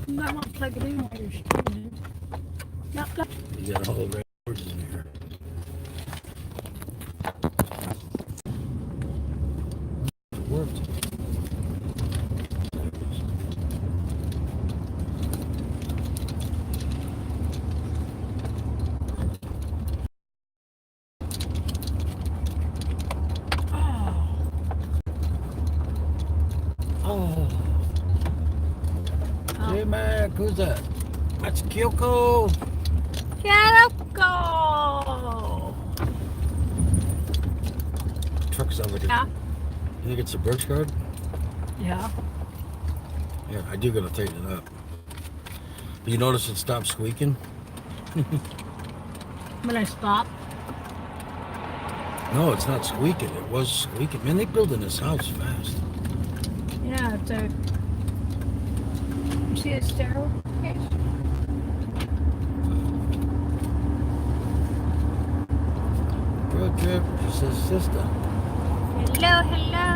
You might want to plug it in while you're streaming. Not plug. You got all the words in here. It worked. Oh. JMACK, who's that? That's Kyoko. Kyoko. Truck's over there. Yeah. You think it's a birch guard? Yeah. Yeah, I do gotta tighten it up. But you notice it stopped squeaking? When I stop. No, it's not squeaking. It was squeaking. Man, they building this house fast. Yeah, it's a. You see the stairwell? Yes. Road trip, she says sister. Hello, hello.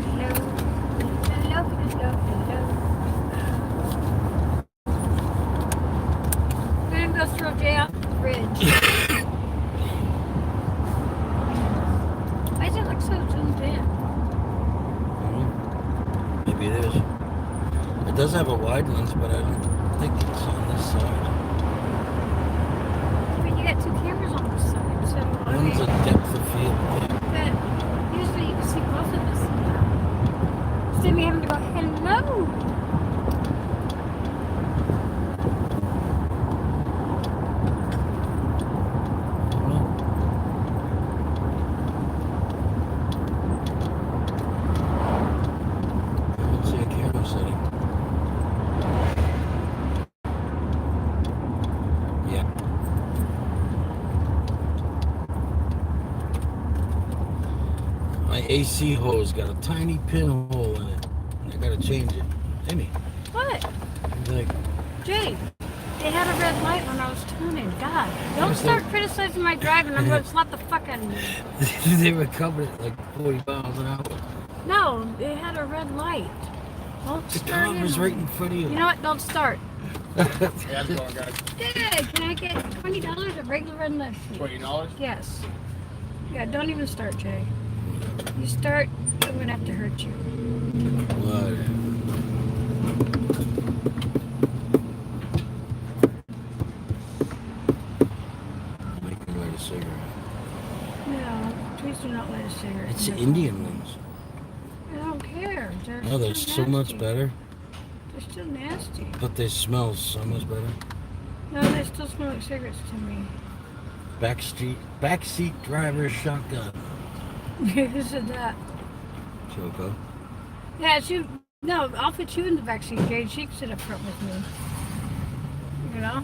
Hello. Hello, hello, hello. We're gonna go through a day off the bridge. Why does it look so zoomed in? Maybe it is. It does have a wide lens, but I don't think it's on this side. But you got two cameras on this side, so I mean, One's a depth of field. but usually you can see both of us. Instead of me having to go, hello. I don't see a camera setting. Yeah. My AC hose got a tiny pinhole in it. I gotta change it. Amy, What? like, Jay, they had a red light when I was turning. God, don't Yes, start criticizing my driving. I'm going to slap the fuck out of you. they were covered at like 40 miles an hour. No, they had a red light. Don't The start. dog was right in front of you. You know what? Don't start. Yeah, how's it going, guys? Good. Can I get $20 of regular red light? $20? Yes. Yeah, don't even start, Jay. You start, I'm going to have to hurt you. What? Make me light a cigarette. No, please do not light a cigarette. It's the Indian ones. I don't care. They're Oh, they're still so much nasty. better. They're still nasty. But they smell so much better. No, they still smell like cigarettes to me. Backseat driver shotgun. Who said that? Choco. Yeah, no, I'll put you in the backseat, Jade. She can sit up front with me. You know?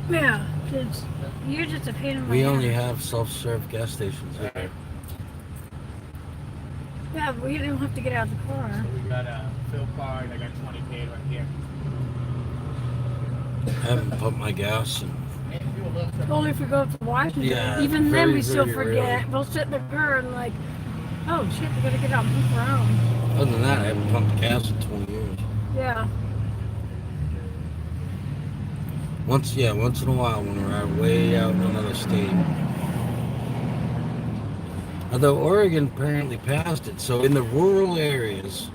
Yeah, because you're just a pain in my We ass. only have self-serve gas stations here. Yeah, but we don't have to get out of the car. So we got a fill card. I got 20 paid right here. I haven't pumped my gas and Only if we go to Washington. Yeah, Even then, very, we still very forget. rarely. We'll sit in the car and like, oh shit, we gotta get out and move around. other than that, I haven't pumped gas in 20 years. Yeah. Once in a while when we're out way out in another state. Although Oregon apparently passed it, so in the rural areas,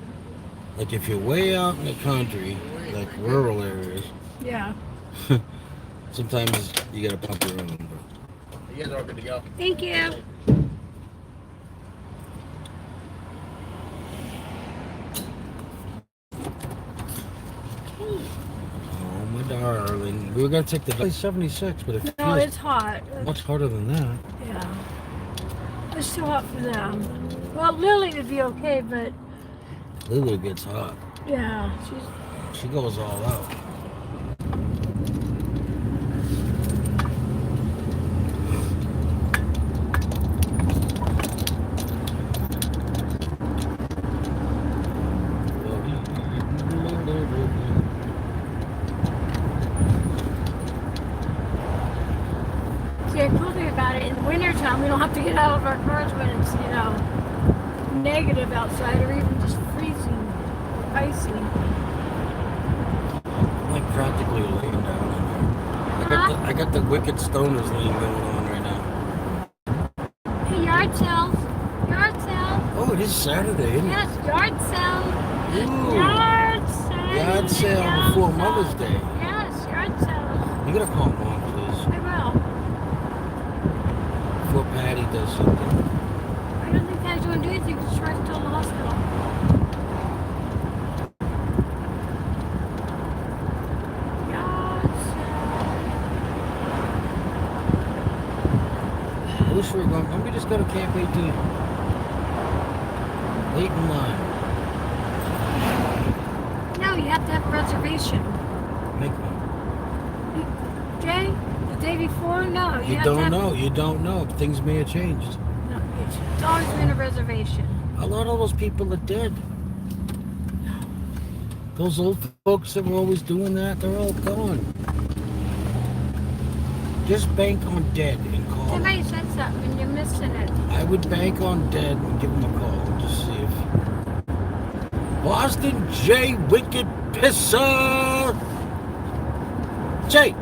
like if you're way out in the country, like rural areas, Yeah. sometimes you gotta pump your own. You guys are all good to go. Thank you. Oh my darling, we were gonna take the 76, but it No, feels it's hot. much harder than that. Yeah. It's too hot for them. Well, Lily would be okay, but Lulu gets hot. yeah, She goes all out. See, the cool thing about it, in the wintertime, we don't have to get out of our cars when it's, negative outside or even just freezing. icy. Like practically laying down in here. I got the wicked stoners lean going on right now. Hey, yard sales. Yard sale. Oh, it is Saturday, isn't it? Yes, yard sale. Ooh. Yard sale. Yard sale Yard before sale. Mother's Day. Yes, yard sale. You gotta call Mom, please, I will. before Patty does something. I don't think Patty's going to do anything. She's right till the hospital. Yard I wish we were going. Why don't we just go to Camp 18? Wait in line. sale. No, you have to have a reservation. Make one. Jay, the day before? No. You have to don't have, know. You don't know. Things may have changed. No, it's always been a reservation. A lot of those people are dead. Those old folks that were always doing that, they're all gone. Just bank on dead and call. Somebody said something and you're missing it. I would bank on dead and give them a call and just see if. Boston J. Wicked Pisser! Jay,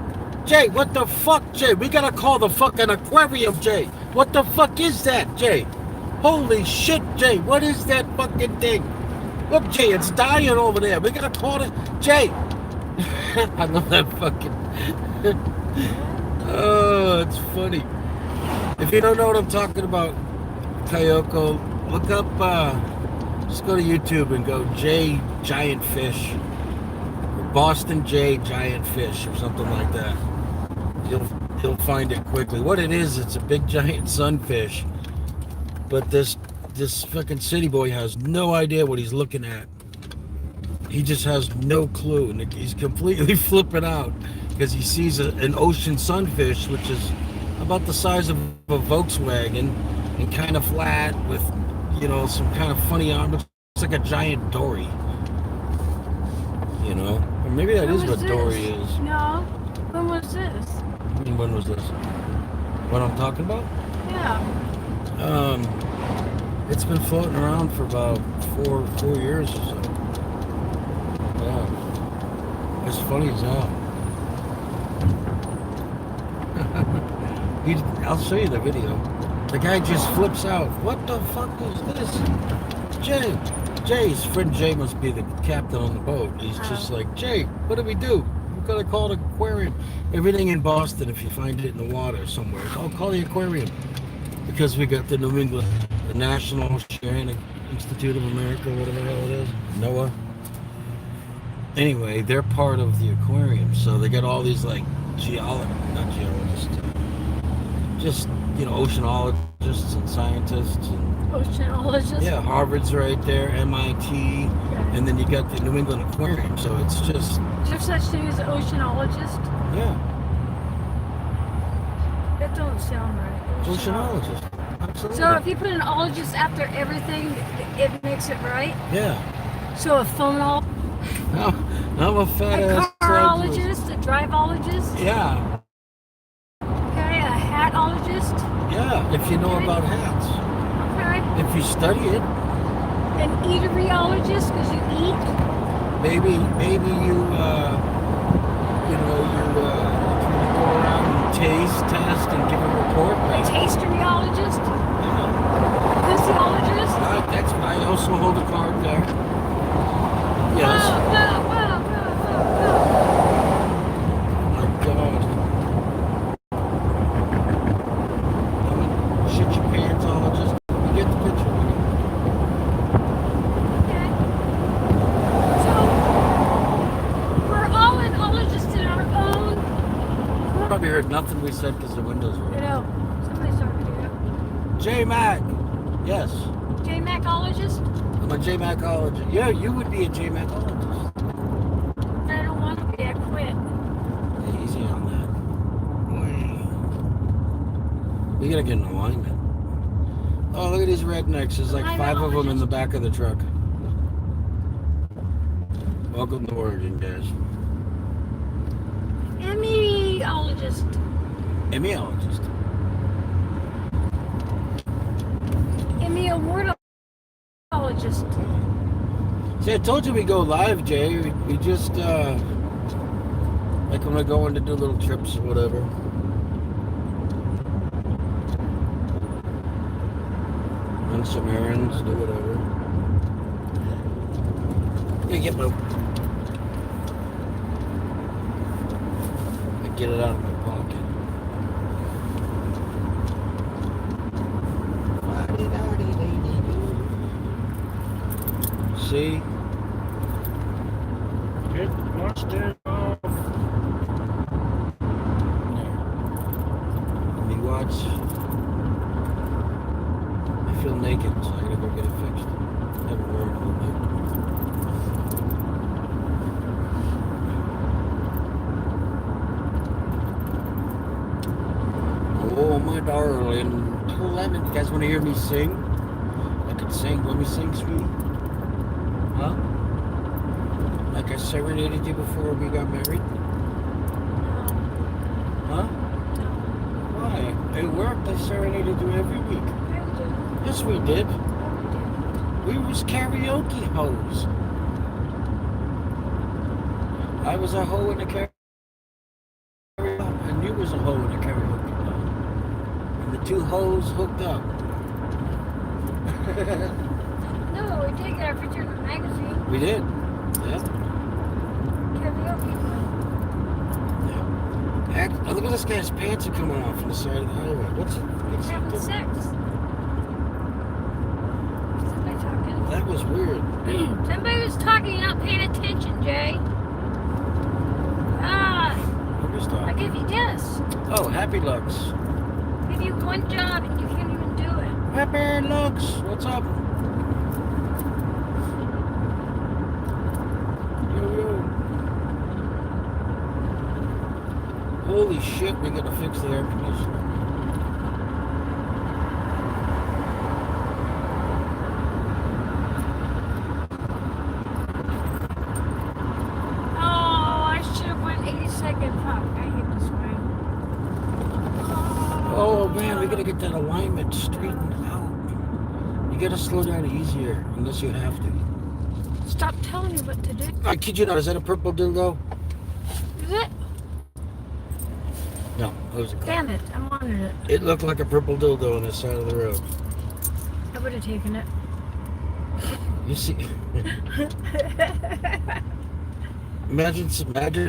what the fuck, Jay? We gotta call the fucking aquarium, Jay. What the fuck is that, Jay? Holy shit, Jay, what is that fucking thing? Look, Jay, it's dying over there. We gotta call it. Jay! I love that fucking. Oh, it's funny. If you don't know what I'm talking about, Kayoko, look up, just go to YouTube and go J Giant Fish. Or Boston J Giant Fish or something like that. You'll find it quickly. What it is, it's a big giant sunfish. But this fucking city boy has no idea what he's looking at. He just has no clue, and he's completely flipping out because he sees an ocean sunfish, which is about the size of a Volkswagen and kind of flat with, some kind of funny arm. It's like a giant dory, or maybe that is what dory is. No. When was this? I mean, when was this? What I'm talking about? Yeah. It's been floating around for about four years or so. Yeah. It's funny as hell. I'll show you the video. The guy just flips out. What the fuck is this? Jay's friend Jay must be the captain on the boat. He's just like, Jay, what do we do? We've got to call the aquarium. Everything in Boston, if you find it in the water somewhere, call the aquarium. Because we got the New England, the National Oceanic Institute of America, whatever the hell it is, NOAA. Anyway, they're part of the aquarium, so they got all these like not geologists, just oceanologists and scientists and Oceanologists? yeah, Harvard's right there, MIT, and then you got the New England Aquarium, so it's just. Is there such thing as an oceanologist? Yeah. That don't sound right. Oceanologist. Absolutely. So if you put an ologist after everything, it makes it right? Yeah. So a phonol, I'm a fat a ass. carologist, a driveologist, Yeah. okay, a hatologist, Yeah. If you know about hats. okay, If you study it, an eateriologist because you eat. maybe you go around and taste, test, and give a report. A Maybe. tasteryologist, Yeah. physiologist. That's I also hold a card there. Yes. Whoa. Oh my God. Shit your pantsologist. You get the picture. Okay. So we're all an ologist in our own. Probably heard nothing we said because the windows were open. Somebody's talking to you. JMAC. Yes. JMACK-Ologist? I'm a JMACK-ologist. Yeah, you would be a JMACK-ologist. I don't want to be. I quit. Hey, easy on that. We gotta get in alignment. Oh, look at these rednecks. There's like 5 of them in the back of the truck. Welcome to Oregon, guys. Emmyologist. Emmyologist. Emmy awardologist. See, I told you we go live, Jay. We just, like when we're going to do little trips or whatever. Run some errands, do whatever. Yeah, get my... I get it out of my pocket. See? Get mustard off. Let me watch. I feel naked, so I gotta go get it fixed. I haven't worn it all night. Oh, my darling. Lemon. You guys want to hear me sing? I can sing. Let me sing, sweetie. Huh? Like I serenaded you before we got married? Huh? Why? It worked. I serenaded you every week. Yes, we did. We was karaoke hoes. I was a hoe in a karaoke, and you was a hoe in a karaoke. And the two hoes hooked up. No, we did get our picture in the magazine. We did. Yeah. Karaoke. Yeah. Look at this guy's pants are coming off on the side of the highway. What's he Having doing? sex. Somebody talking. That was weird. Somebody was talking, you're not paying attention, Jay. Ah, Who was I talking? gave you this. Oh, Happy Lux. I gave you one job and you can't even do it. Happy Lux. What's up? Holy shit, we gotta fix the air conditioner. Oh, I should have went 82nd. Fuck, I hate this way. Oh man, we gotta get that alignment straightened out. You gotta slow down easier, unless you have to. Stop telling me what to do. I kid you not, is that a purple dildo? Is it? No, it was a car. Damn it, I wanted it. It looked like a purple dildo on the side of the road. I would have taken it. You see? Imagine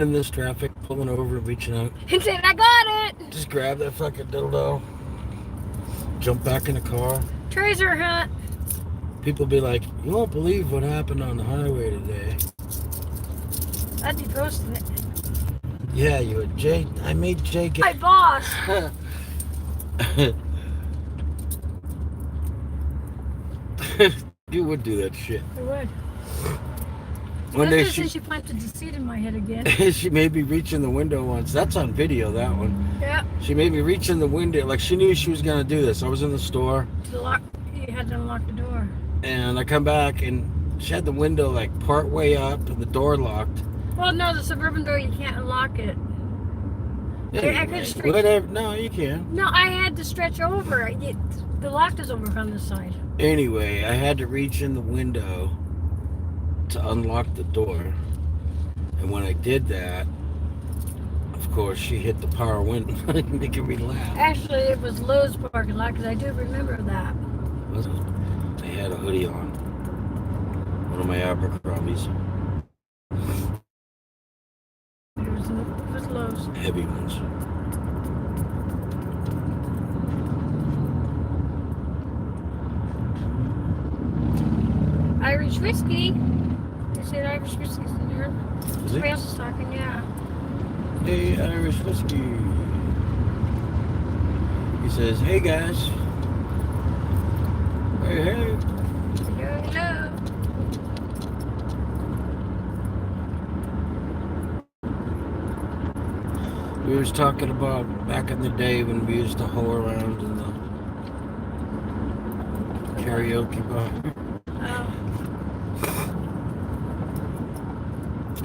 in this traffic, pulling over and reaching out. And saying, I got it! Just grab that fucking dildo. Jump back in the car. Treasure hunt. People be like, you won't believe what happened on the highway today. I'd be posting it. Yeah, you would. Jay, I made Jay get... My boss. You would do that shit. I would. One day she planted the seed in my head again. she made me reach in the window once. That's on video, that one. Yeah. She made me reach in the window. Like, she knew she was going to do this. I was in the store. You had to unlock the door. And I come back, and she had the window, like, part way up, and the door locked. Well, no, the suburban door, you can't unlock it. I could stretch. Whatever. No, you can. No, I had to stretch over. The lock is over on this side. Anyway, I had to reach in the window to unlock the door. And when I did that, of course, she hit the power window, making me laugh. Actually, it was Lowe's parking lot, because I do remember that. I had a hoodie on. One of my Abercrombies. It was Lowe's. Heavy ones. Irish whiskey. They said Irish whiskey's in there. Is Somebody it? else is talking, yeah. Hey, Irish whiskey. He says, hey guys. Hey, hey. Hello, hello. We was talking about back in the day when we used to hoe around in the karaoke bar. Oh.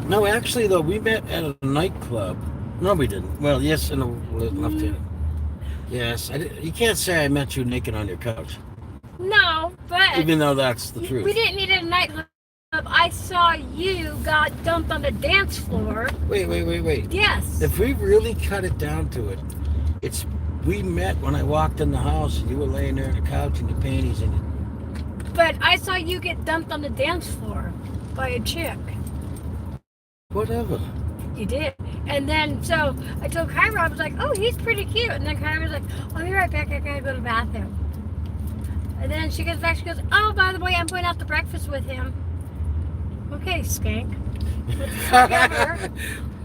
No, actually though, we met at a nightclub. No, we didn't. Well, yes, in a left hand. Yes, you can't say I met you naked on your couch. No, but Even though that's the truth. we didn't meet at a nightclub. I saw you got dumped on the dance floor. Wait. Yes. If we really cut it down to it, we met when I walked in the house and you were laying there on the couch in your panties and But I saw you get dumped on the dance floor by a chick. whatever. You did. And then, so I told Kyra, I was like, oh, he's pretty cute. And then Kyra was like, I'll be right back. I gotta go to the bathroom. And then she goes back, she goes, oh, by the way, I'm going out to breakfast with him. Okay, skank. Whatever.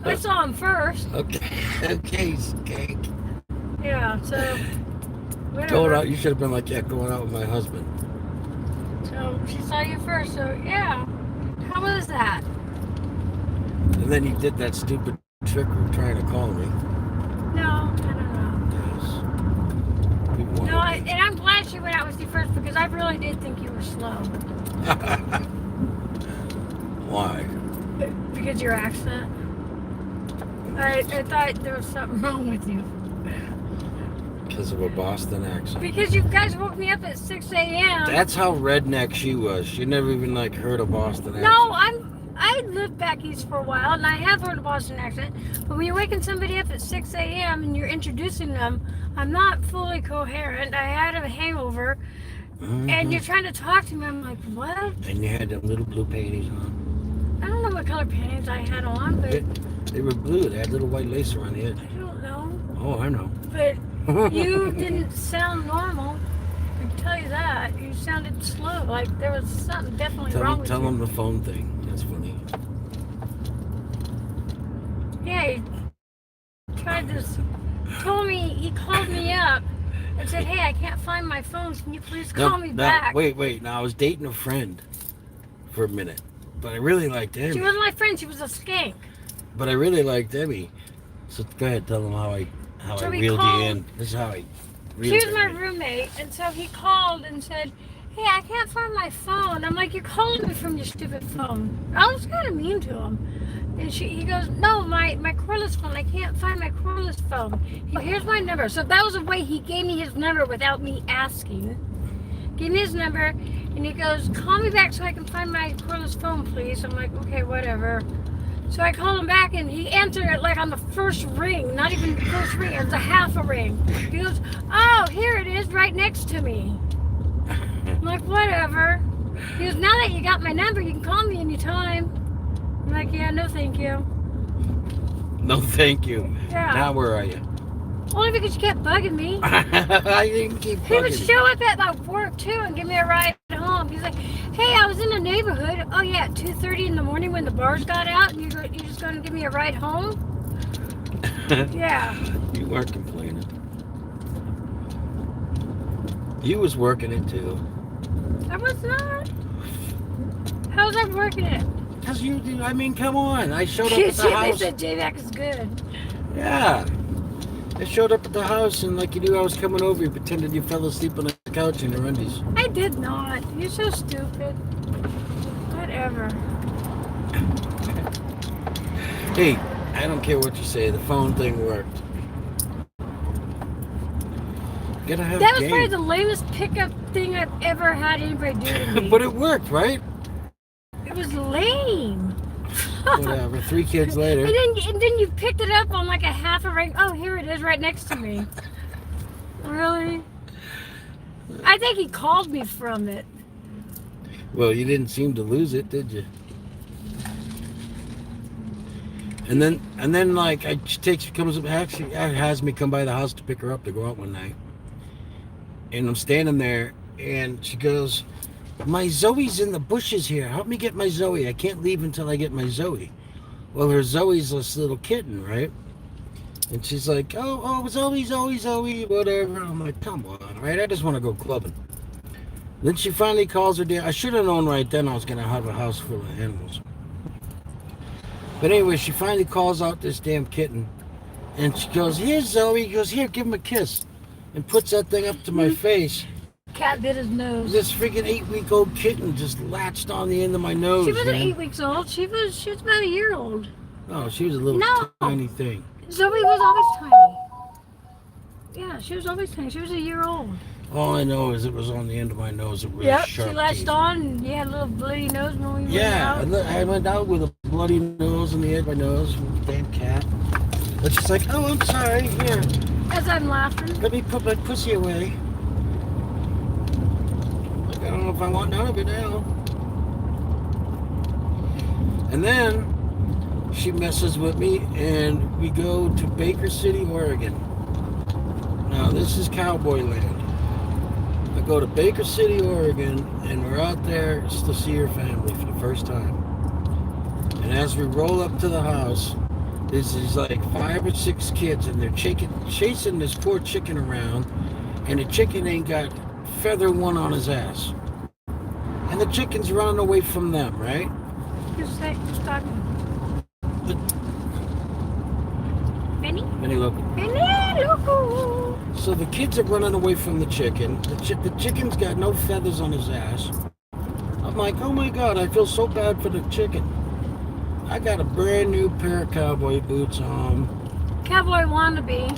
I saw him first. Okay, skank. Yeah, so whatever. Going out, you should have been like, yeah, going out with my husband. So she saw you first, so yeah. How was that? And then you did that stupid trick of trying to call me. No, I don't know. Yes. You wanted No, me. and I'm glad she went out with you first because I really did think you were slow. Why? Because your accent. I thought there was something wrong with you. Because of a Boston accent. Because you guys woke me up at 6 a.m. That's how redneck she was. She never even heard a Boston accent. No, I lived back east for a while and I have heard a Boston accent. But when you're waking somebody up at 6 a.m. and you're introducing them, I'm not fully coherent. I had a hangover. Mm-hmm. And you're trying to talk to me. I'm like, what? And you had them little blue panties on. I don't know what color panties I had on, but They were blue. They had little white lace around the edge. I don't know. Oh, I know. But you didn't sound normal. I can tell you that. You sounded slow. Like there was something definitely wrong with Tell you. them the phone thing. That's funny. Yeah, he tried this. He called me up and said, hey, I can't find my phone. Can you please call me back? Wait. Now, I was dating a friend for a minute. But I really liked Emmy. She wasn't my friend. She was a skank. But I really liked Emmy. So go ahead, tell them how I So he reeled called- you in. This is how I She reeled was you my in. roommate, and so he called and said, hey, I can't find my phone. I'm like, you're calling me from your stupid phone. I was kind of mean to him. And he goes, no, my cordless phone. I can't find my cordless phone. Here's my number. So that was a way he gave me his number without me asking. Gave me his number, and he goes, call me back so I can find my cordless phone, please. I'm like, okay, whatever. So I called him back, and he answered it like on the first ring. Not even the first ring. It was a half a ring. He goes, oh, here it is right next to me. I'm like, whatever. He goes, now that you got my number, you can call me anytime. I'm like, yeah, no thank you. No, thank you. Yeah. Now where are you? Only because you kept bugging me. I didn't keep He would bugging. show up at my work too and give me a ride home. He's like, hey, I was in the neighborhood. Oh yeah, at 2:30 in the morning when the bars got out, and you're just going to give me a ride home? Yeah. You weren't complaining. You was working it too. I was not. How was I working it? Cause I mean, come on. I showed up They at the house. said JMACK is good. Yeah. I showed up at the house and like you knew I was coming over, you pretended you fell asleep on the couch in your undies. I did not. You're so stupid. Whatever. Hey, I don't care what you say. The phone thing worked. You gotta have That was game. probably the lamest pickup thing I've ever had anybody do to me. But it worked, right? It was lame. Whatever. 3 kids later. And then you picked it up on like a half a ring. Oh, here it is right next to me. Really? I think he called me from it. Well, you didn't seem to lose it, did you? And then like has me come by the house to pick her up to go out one night. And I'm standing there and she goes, my Zoe's in the bushes here. Help me get my Zoe. I can't leave until I get my Zoe. Well, her Zoe's this little kitten, right? And she's like, oh, Zoe, whatever. I'm like, come on, right? I just want to go clubbing. Then she finally calls her dad. I should have known right then I was going to have a house full of animals. But anyway, she finally calls out this damn kitten. And she goes, here, Zoe. He goes, here, give him a kiss. And puts that thing up to my face. Cat bit his nose. This freaking 8-week-old kitten just latched on the end of my nose. She wasn't man. 8 weeks old. She was about a year old. No, she was a little No. tiny thing. Zoe was always tiny. Yeah, she was always tiny. She was a year old. All I know is it was on the end of my nose. It was Yep, sharp she latched teeth. on, and you had a little bloody nose when we went Yeah, out. and I went out with a bloody nose on the edge of my nose from the damn cat. But she's like, oh, I'm sorry. Here, As I'm laughing. let me put my pussy away. Like, I don't know if I want none of it now. And then she messes with me, and we go to Baker City, Oregon. Now, this is cowboy land. I go to Baker City, Oregon, and we're out there to see her family for the first time. And as we roll up to the house, there's these like 5 or 6 kids, and they're chasing this poor chicken around, and the chicken ain't got feather one on his ass. And the chicken's running away from them, right? Who's talking? Benny? Benny Loco. Benny, loco. So the kids are running away from the chicken. The chicken's got no feathers on his ass. I'm like, oh my God, I feel so bad for the chicken. I got a brand new pair of cowboy boots on. Cowboy wannabe,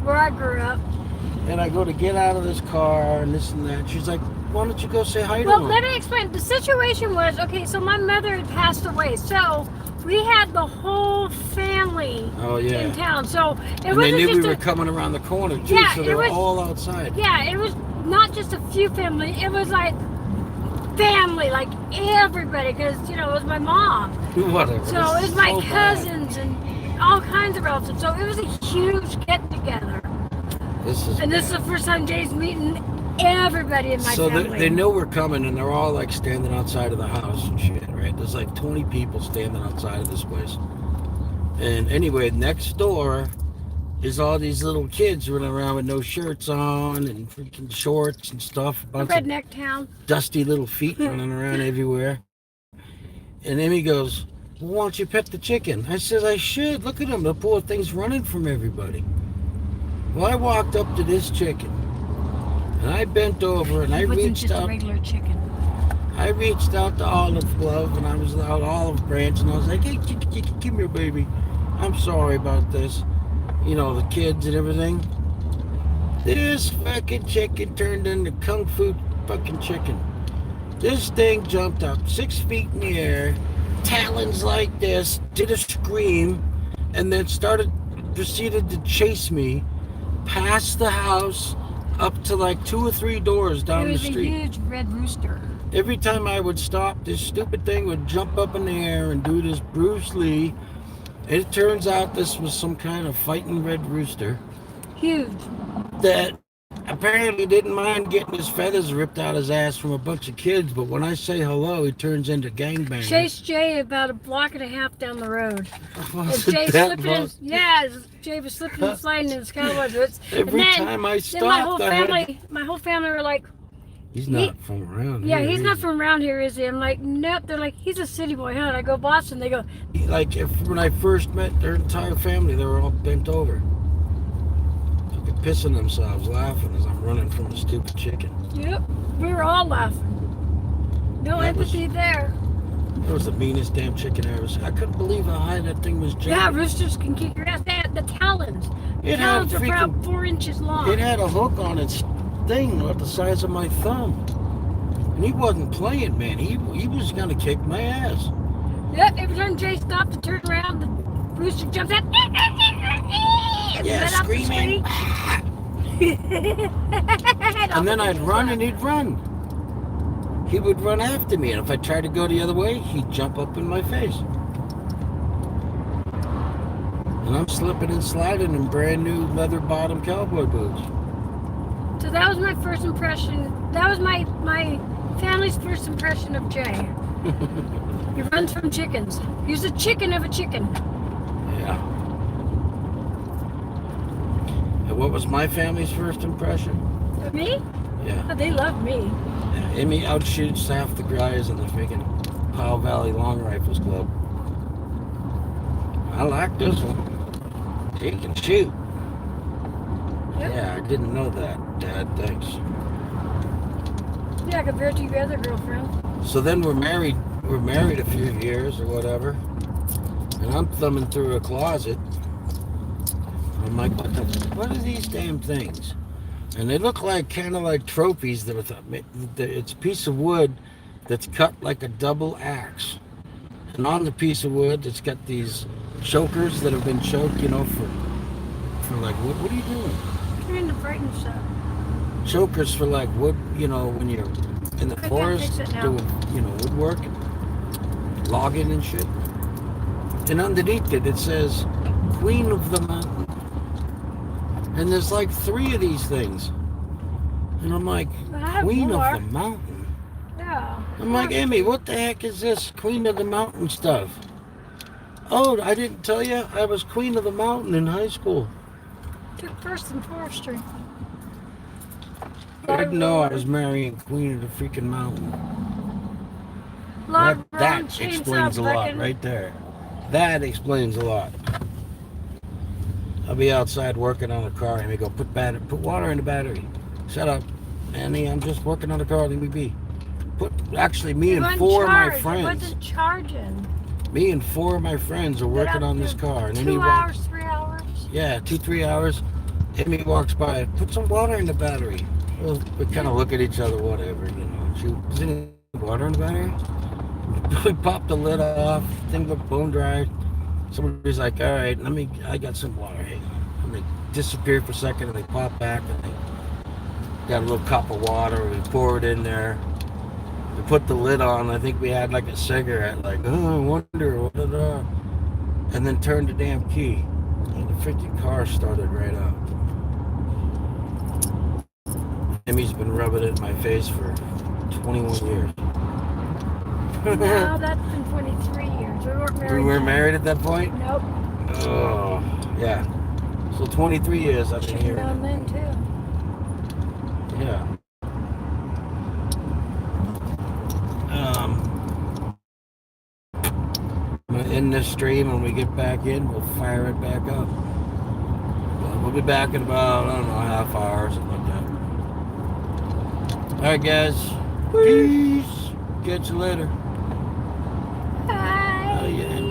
where I grew up. And I go to get out of this car and this and that. She's like, why don't you go say hi to Well, him? let me explain. The situation was, okay, so my mother had passed away, so we had the whole family Oh, yeah. in town. So it And they wasn't knew we just were coming around the corner, too, Yeah, so it they were was- all outside. yeah, it was not just a few family, it was like family, like everybody, because, it was my mom. Whatever. So This it is was my so bad. cousins and all kinds of relatives. So it was a huge get together. And this is the first time Jay's meeting everybody in my So family. they know we're coming, and they're all like standing outside of the house and shit, right? There's like 20 people standing outside of this place. And anyway, next door is all these little kids running around with no shirts on and freaking shorts and stuff. A A bunch of redneck town. dusty little feet running around everywhere. And Emmy goes, well, why don't you pet the chicken? I said, I should. Look at him. The poor thing's running from everybody. Well, I walked up to this chicken, and I bent over, and I It wasn't reached just a out. regular chicken. I reached out to Olive Glove, and I was out Olive Branch, and I was like, hey, chicken, come here, baby. I'm sorry about this. The kids and everything. This fucking chicken turned into Kung Fu fucking chicken. This thing jumped up 6 feet in the air, talons like this, did a scream, and then proceeded to chase me past the house up to like 2 or 3 doors down the It was a street. huge red rooster. Every time I would stop, this stupid thing would jump up in the air and do this Bruce Lee. It turns out this was some kind of fighting red rooster Huge. that apparently didn't mind getting his feathers ripped out his ass from a bunch of kids, but when I say hello, he turns into gangbanger. Chased Jay about a block and a half down the road. Was As it Jay that slipping in, much? as Jay was slipping and sliding in his cowboy boots. Every and then, time I then my whole stopped, I had... family were like, He's not from around yeah, here, he's is not he? from around here, is he? I'm like, nope. They're like, he's a city boy, huh? And I go, Boston. They go, Like, when I first met their entire family, they were all bent over. Fucking pissing themselves, laughing as I'm running from a stupid chicken. yep. We were all laughing. No That was- empathy there. That was the meanest damn chicken I ever seen. I couldn't believe how high that thing was jumping. Yeah, roosters can kick your ass. They had the talons. The It had talons are about freaking... 4 inches long. It had a hook on its thing about the size of my thumb. And he wasn't playing, man. He was gonna kick my ass. Yep, every time Jay stopped to turn around, the rooster jumps out. And Yeah, let out the screaming. scream. And then I'd run and he'd run. He would run after me, and if I tried to go the other way, he'd jump up in my face. And I'm slipping and sliding in brand new leather bottom cowboy boots. So that was my first impression. That was my family's first impression of Jay. He runs from chickens. He's a chicken of a chicken. Yeah. And what was my family's first impression? Of me? Yeah. Oh, they love me. Emmy outshoots half the guys in the freaking Powell Valley Long Rifles Club. I like this one. He can shoot. Yep. Yeah, I didn't know that. Dad, thanks. Yeah, compared to your other girlfriend. So then we're married a few years or whatever. And I'm thumbing through a closet. I'm like, what are these damn things? And they look like kind of like trophies. It's a piece of wood that's cut like a double axe. And on the piece of wood, it's got these chokers that have been choked, for like wood. What are you doing? Trying to brighten stuff. Chokers for like wood, when you're in the I can't forest fix it now. doing, woodwork, logging and shit. And underneath it says Queen of the Mountain. And there's like 3 of these things. And I'm like, I have Queen more. of the Mountain? Yeah. I'm like, Emmy, what the heck is this Queen of the Mountain stuff? Oh, I didn't tell you I was Queen of the Mountain in high school. Took first and forestry. I didn't know I was marrying Queen of the freaking Mountain. That explains a lot right there. That explains a lot. I'll be outside working on a car and they go, put water in the battery. Shut up, Annie, I'm just working on the car, leave me be. Me and 4 of my friends. It wasn't charging. Me and 4 of my friends are working on this car. And 2 hours, 3 hours? Yeah, 2-3 hours. Emmy walks by, put some water in the battery. Well, we kind of look at each other, whatever, Is there any water in the battery? We popped the lid off, thing looked bone dry. Somebody's like, all right, I got some water. Hey. And they disappear for a second and they pop back and they got a little cup of water. We pour it in there. We put the lid on. I think we had like a cigarette, like, oh, I wonder, what did and then turned the damn key. And the freaking car started right up. Emmy's been rubbing it in my face for 21 years. No, that's been 23 years. We weren't married. We weren't married at that point? Nope. Oh, yeah. So 23 years I've been here. Around then, too. Yeah. I'm going to end this stream. When we get back in, we'll fire it back up. We'll be back in about, I don't know, half hour or something like that. Alright, guys. Peace. Catch you later. Bye. Yeah.